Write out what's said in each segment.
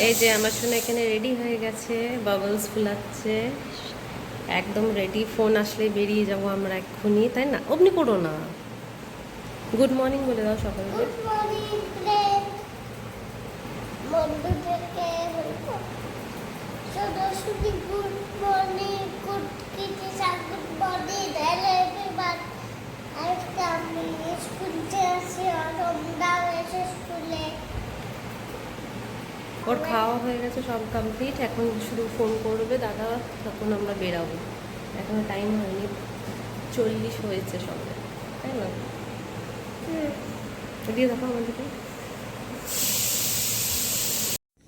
এই যে আমার শোনা এখানে রেডি হয়ে গেছে, বাবলস ফুলাচ্ছে, একদম রেডি। ফোন আসলে বেরিয়ে যাবো আমরা এক্ষুনি, তাই না? অমনি করো না। গুড মর্নিং বলে দাও সকালকে। গুড মর্নিং ফ্রেন্ড, বন্ধুদেরকে শুধু শুধু গুড মর্নিং, গুড কিছু গুড মর্নিং, হ্যালো এভরিওয়ান। আজকে আমি স্কুলে আছি আর আমরাও এসে স্কুলে। ওর খাওয়া হয়ে গেছে, সব কমপ্লিট। এখন শুধু ফোন করবে দাদা, তখন আমরা বেরাবো। এখনো টাইম হয়নি, 40 হয়েছে সবে, তাই না? দিয়ে দেখো আমাদেরকে।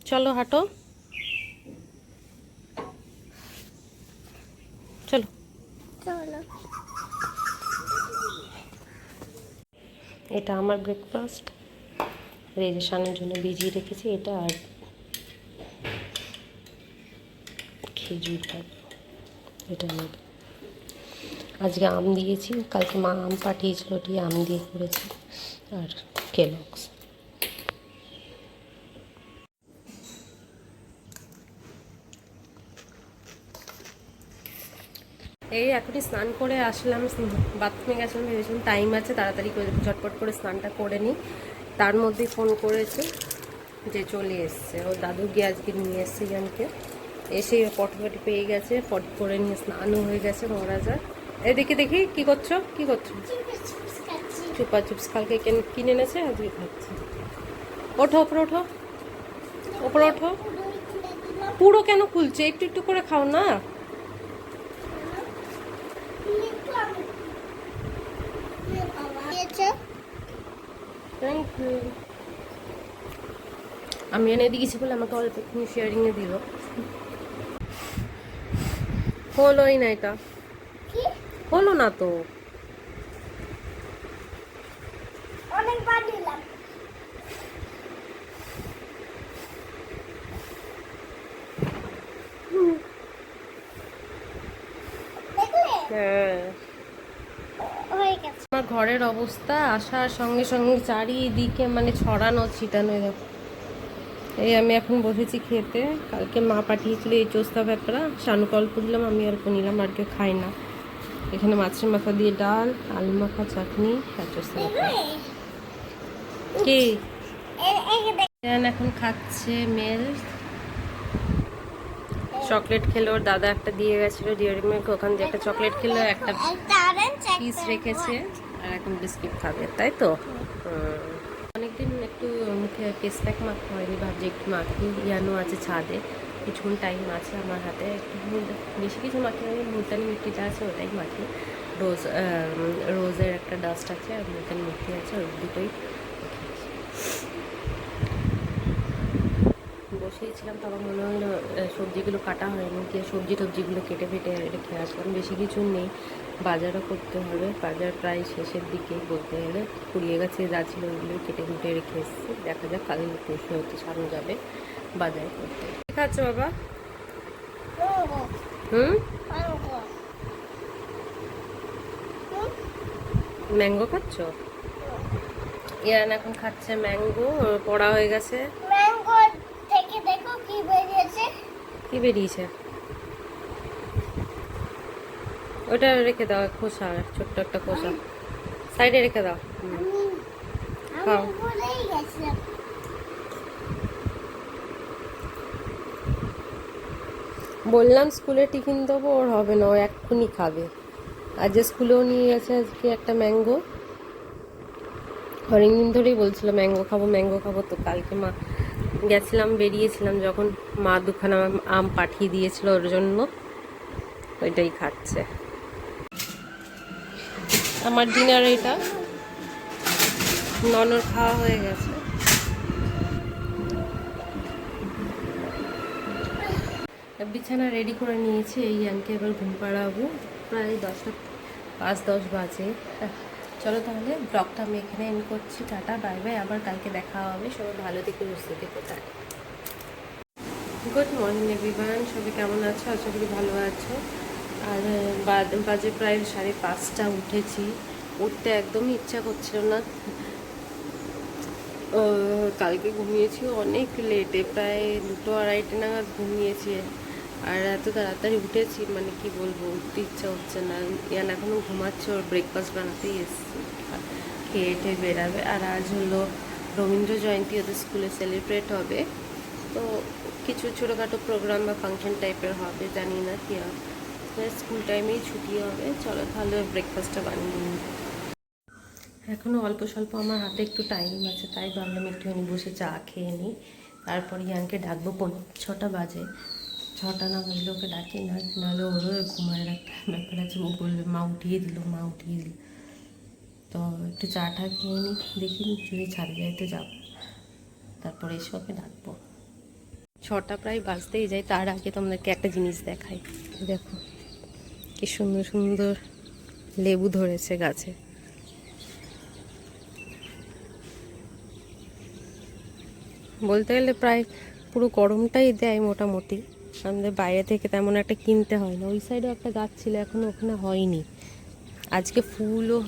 চলো হাঁটো, চলো। চলো। এটা আমার ব্রেকফাস্ট, রেজিস্ট্রেশনের জন্য ভিজিয়ে রেখেছি এটা, আর খেজুর ভাত। এটা আমার আজকে আম দিয়েছি, কালকে মা আম পাঠিয়েছিল, ওটি আম দিয়ে করেছি, আর কেলক্স। এই এখনই স্নান করে আসলাম, বাথরুমে গেছিলাম, ভেবেছিলাম টাইম আছে, তাড়াতাড়ি করে ঝটপট করে স্নানটা করে নিই। তার মধ্যেই ফোন করেছে যে চলে এসছে, ওর দাদু গিয়ে আজকে নিয়ে এসছে ইয়ানকে। এসেই পটি পেয়ে গেছে, পটি করে নিয়ে স্নানও হয়ে গেছে মহারাজা। এদিকে দেখি কি করছো, কি করছো? চুপা চুপস কালকে কিনে এনেছে, আজকে খাচ্ছে। ওঠো ওপরে, ওঠো ওপরে, ওঠো। পুরো কেন খুলছে? একটু একটু করে খাও না। Thank you. আমি এনে দিয়েছি বলে আমাকে অল্প একটু শেয়ারিংয়ে দিল। হলোই না, এটা হলো না তো। অনেকবার দিলাম। হ্যাঁ, হয়ে গেছে। আমার ঘরের অবস্থা আসার সঙ্গে সঙ্গে চারিদিকে মানে ছড়ানো ছিটানো। দেখো, এই আমি এখন বসেছি খেতে। কালকে মা পাঠিয়েছিল এই চোস্তা ব্যাপারা, শানুকে অল্প দিলাম, আমি অল্প নিলাম, আর কেউ খাই না। এখানে মাছের মাথা দিয়ে ডাল, আলু মাখা, চাটনি আর চোস্তা ব্যাপারা। কি এখন খাচ্ছে মিল্ক, চকলেট খেলো। ওর দাদা একটা দিয়ে গেছিলো ডিয়ারি মিল্ক, ওখান দিয়ে একটা চকলেট খেলো, একটা পিস রেখেছে, আর এখন বিস্কিট খাবে, তাই তো? অনেকদিন একটু মুখে ফেস প্যাক মাখা হয়নি, ভাবছি একটু মাখি। ইয়ানো আছে ছাদে, কিছুক্ষণ টাইম আছে আমার হাতে, একটু বেশি কিছু মাখি আমি। মুলতানি মিট্টিটা আছে, ওটাই মাখি। রোজের একটা ডাস্ট আছে, আর মুলতানি মিট্টি আছে, ওই দুটোই বসিয়েছিলাম। তখন মনে হলো সবজিগুলো কাটা হয়নি, গিয়ে সবজি টবজিগুলো কেটে ফেটে রেখে আসলাম। বেশি কিছু নেই, বাজারও করতে হবে। বাজার প্রায় শেষের দিকে বলতে গেলে, কুড়িয়ে গেছে যা ছিল ওইগুলো কেটে কুটে রেখে এসেছি। দেখা যাক কাল পরশু হতে সামনে যাবে বাজার করতে। ঠিক আছে বাবা? হুম, ম্যাঙ্গো খাচ্ছ? ইয়ান এখন খাচ্ছে ম্যাঙ্গো, পড়া হয়ে গেছে। ম্যাঙ্গো থেকে দেখো কি বেরিয়েছে। কি বেরিয়েছে? ওটা রেখে দাও, খোসা, ছোট্ট একটা খোসা সাইডে রেখে দাও। খাও। আমি ভুলেই গেছিলাম। বললাম স্কুলে টিফিন দেবো, ওর হবে না, ও এক্ষুনি খাবে। আর যে স্কুলেও নিয়ে গেছে আজকে একটা ম্যাঙ্গো, অনেকদিন ধরেই বলছিল ম্যাঙ্গো খাবো ম্যাঙ্গো খাবো। তো কালকে মা গেছিলাম, বেরিয়েছিলাম যখন, মা দুখানা আম পাঠিয়ে দিয়েছিল ওর জন্য, ওইটাই খাচ্ছে। আমার ডিনার এটা, ননর খাওয়া হয়ে গেছে। বিছানা রেডি করে নিয়েছি, এই আনকে এবার ঘুম পাড়াবো। প্রায় 5:10 বাজে। চলো তাহলে ব্লগটা আমি এখানে এন্ড করছি। টাটা, বাই বাই, আবার কালকে দেখা হবে। সবাই ভালো থেকে সুস্থ থেকে থাকে। গুড মর্নিং এভরিওয়ান, সবাই কেমন আছো? আশা করি ভালো আছো। আর বাজে প্রায় 5:30 উঠেছি। উঠতে একদমই ইচ্ছা করছিল না, কালকে ঘুমিয়েছি অনেক লেটে, প্রায় 2-2:30 নাগাদ ঘুমিয়েছি। আর এত তাড়াতাড়ি উঠেছি, মানে কি বলবো, উঠতে ইচ্ছা হচ্ছে না। ইয়ান এখনও ঘুমাচ্ছে, ওর ব্রেকফাস্ট বানাতেই এসছি, খেয়ে টেয়ে বেরাবে। আর আজ হলো রবীন্দ্র জয়ন্তী, ওদের স্কুলে সেলিব্রেট হবে, তো কিছু ছোটোখাটো প্রোগ্রাম বা ফাংশন টাইপের হবে, জানি না কি হবে। স্কুল টাইমেই ছুটি হবে। চলো তাহলে ব্রেকফাস্টটা বানিয়ে নিই। এখনও অল্প স্বল্প আমার হাতে একটু টাইম আছে, তাই ভাবলাম একটুখানি বসে চা খেয়ে নিই। তারপরে ইয়ানকে ডাকবো, 6টা বাজে, 6টা না বাজলে ওকে ডাকি না, নাহলে ওরও ঘুমায় একটা ব্যাপার আছে। ও বলবে মা উঠিয়ে দিল, মা উঠিয়ে দিল। তো একটু চাটা খেয়ে নিই, দেখি যদি ছাদে যাইতে যাবো, তারপরে এসে ওকে ডাকবো। 6টা প্রায় বাজতেই যায়, তার আগে তোমাদেরকে একটা জিনিস দেখাই। দেখো কি সুন্দর সুন্দর লেবু ধরেছে গাছে। বলতে গেলে প্রায় পুরো গরমটাই দেয় মোটামুটি, আমাদের বাইরে থেকে তেমন একটা কিনতে হয় না। ওই সাইডেও একটা গাছ ছিল, এখনো ওখানে হয়নি। আজকে ফুলও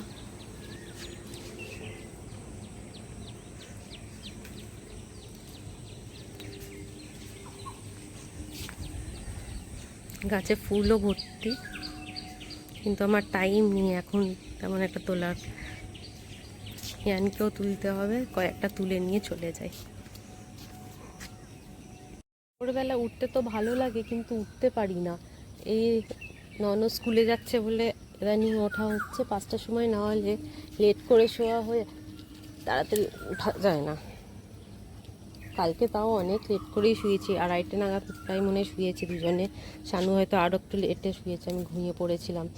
গাছে ফুলও ভর্তি, কিন্তু আমার টাইম নেই এখন তেমন একটা তোলার। ইয়ানকেও তুলতে হবে, কয়েকটা তুলে নিয়ে চলে যাই। ভোরবেলা উঠতে তো ভালো লাগে, কিন্তু উঠতে পারি না। এই নন স্কুলে যাচ্ছে বলে রানিং ওঠা হচ্ছে 5টার সময়, না হলে লেট করে শোয়া হয়ে তাড়াতাড়ি ওঠা যায় না। কালকে তাও অনেক লেট করেই শুয়েছি, 2:30 নাগাদ প্রায় মনে শুয়েছি দুজনে। শানু হয়তো আরও একটু লেটে শুয়েছে, আমি ঘুমিয়ে পড়েছিলাম।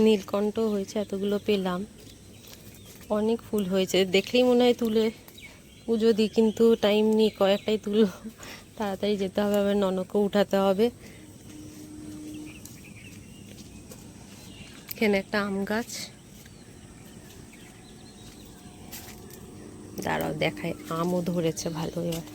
নীলকণ্ঠ হয়েছে, এতগুলো পেলাম, অনেক ফুল হয়েছে। দেখলেই মনে হয় তুলে পুজো দিই, কিন্তু টাইম নেই, কয়েকটাই তুলো। তাড়াতাড়ি যেতে হবে, আবার ননকে উঠাতে হবে। এখানে একটা আম গাছ, দাঁড়াও দেখায়, আমও ধরেছে ভালো। এবার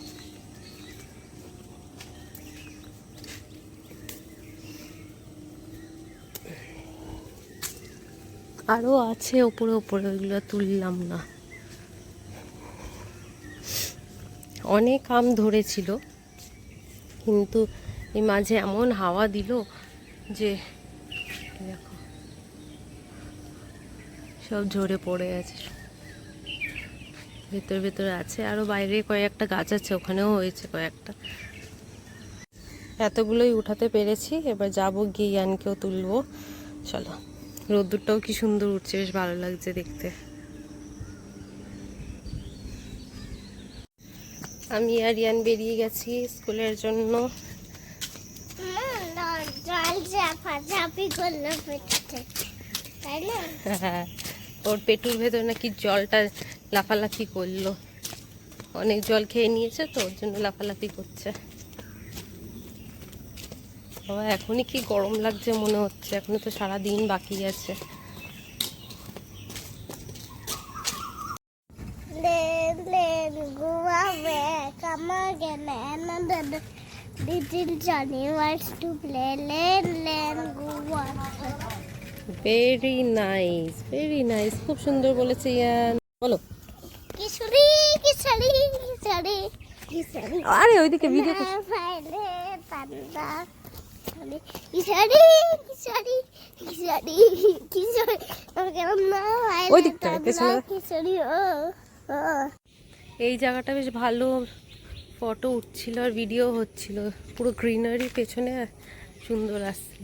আরও আছে ওপরে ওপরে, ওইগুলো তুললাম না। অনেক আম ধরেছিল, কিন্তু এই মাঝে এমন হাওয়া দিল যে দেখো সব ঝরে পড়ে গেছে। ভেতর ভেতরে আছে, আরও বাইরে কয়েকটা গাছ আছে, ওখানেও হয়েছে কয়েকটা। এতগুলোই উঠাতে পেরেছি, এবার যাবো গিয়ে ইয়ানকেও তুলবো। চলো, রোদ্দুরটাও কি সুন্দর উঠছে, বেশ ভালো লাগছে দেখতে। আমি আর ইয়ান বেরিয়ে গেছি স্কুলের জন্য। হ্যাঁ, ওর পেটুর ভেতর নাকি জলটা লাফালাফি করলো, অনেক জল খেয়ে নিয়েছে তো, ওর জন্য লাফালাফি করছে। বাবা এখনই কি গরম লাগছে মনে হচ্ছে, এখনো তো সারা দিন বাকি আছে। ভেরি নাইস, ভেরি নাইস, খুব সুন্দর বলেছে ইয়ান। বলো কিশোরী কিশোরী কিশোরী কিশোরী, আরে ওইদিকে ভিডিও এই জায়গাটা বেশ ভালো ফটো উঠছিল আর ভিডিও হচ্ছিল, পুরো গ্রিনারি পেছনে সুন্দর আসছিল।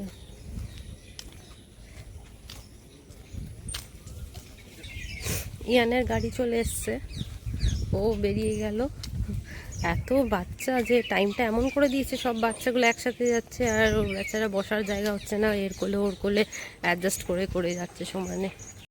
ইয়ানের গাড়ি চলে এসছে, ও বেরিয়ে গেল। এত বাচ্চা যে টাইমটা এমন করে দিয়েছে, সব বাচ্চাগুলো একসাথে যাচ্ছে, আর ও বাচ্চারা বসার জায়গা হচ্ছে না, এর কোলে ওর কোলে অ্যাডজাস্ট করে করে যাচ্ছে সমানে।